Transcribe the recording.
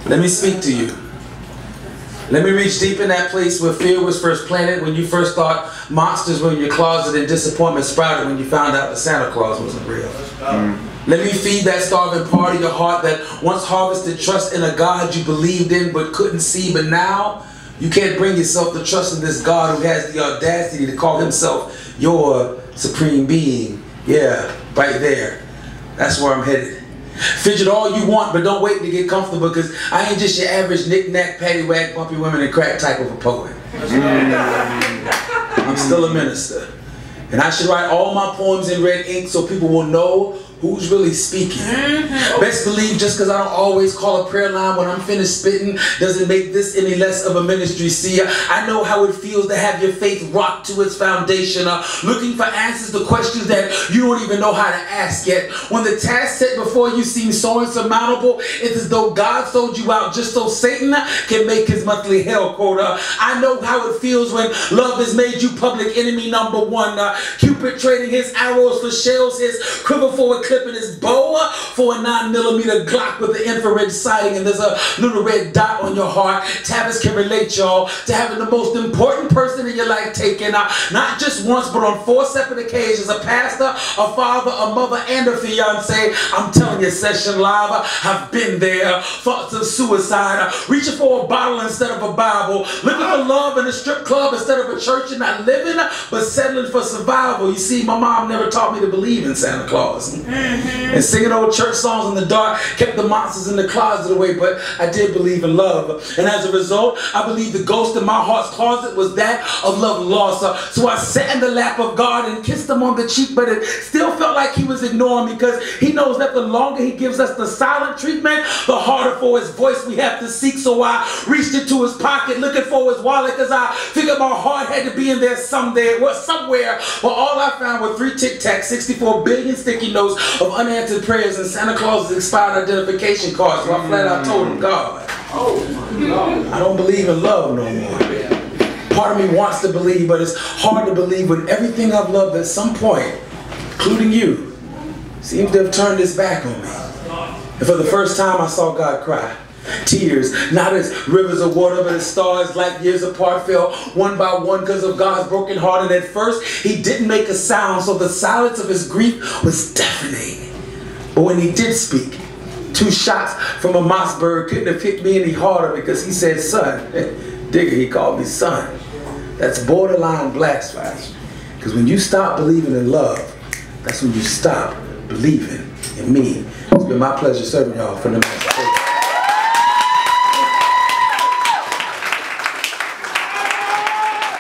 Let me speak to you. Let me reach deep in that place where fear was first planted, when you first thought monsters were in your closet and disappointment sprouted when you found out that Santa Claus wasn't real. Let me feed that starving part of your heart that once harvested trust in a God you believed in but couldn't see, but now you can't bring yourself to trust in this God who has the audacity to call himself your supreme being. Yeah, right there. That's where I'm headed. Fidget all you want, but don't wait to get comfortable, because I ain't just your average knick-knack, paddywhack, bumpy women and crack type of a poet. I'm still a minister. And I should write all my poems in red ink so people will know who's really speaking. Best believe just because I don't always call a prayer line when I'm finished spitting doesn't make this any less of a ministry. See, I know how it feels to have your faith rocked to its foundation, looking for answers to questions that you don't even know how to ask yet. When the task set before you seems so insurmountable, it's as though God sold you out just so Satan can make his monthly hell quota. I know how it feels when love has made you public enemy number one. Cupid trading his arrows for shells, his quiver for a clip, and his bow for a 9mm Glock with the infrared sighting, and there's a little red dot on your heart. Tavis can relate, y'all, to having the most important person in your life taken, not just once, but on 4 separate occasions. A pastor, a father, a mother, and a fiance. I'm telling you, session live, I've been there. Thoughts of suicide, reaching for a bottle instead of a Bible, looking for love in a strip club instead of a church, and not living, but settling for survival. You see, my mom never taught me to believe in Santa Claus. And singing old church songs in the dark kept the monsters in the closet away, but I did believe in love. And as a result, I believe the ghost in my heart's closet was that of love lost. So I sat in the lap of God and kissed him on the cheek, but it still felt like he was ignoring me, because he knows that the longer he gives us the silent treatment, the harder for his voice we have to seek. So I reached into his pocket looking for his wallet, because I figured my heart had to be in there somewhere. But all I found were 3 Tic Tacs, 64 billion sticky notes of unanswered prayers, and Santa Claus's expired identification cards. So I flat out told him, God, I don't believe in love no more. Part of me wants to believe, but it's hard to believe when everything I've loved at some point, including you, seems to have turned its back on me. And for the first time I saw God cry. Tears, not as rivers of water, but as stars light years apart fell one by one because of God's broken heart. And at first, he didn't make a sound, so the silence of his grief was deafening. But when he did speak, 2 shots from a Mossberg couldn't have hit me any harder, because he said, son. Digger, he called me son. That's borderline blasphemy. Because when you stop believing in love, that's when you stop believing in me. It's been my pleasure serving y'all for the next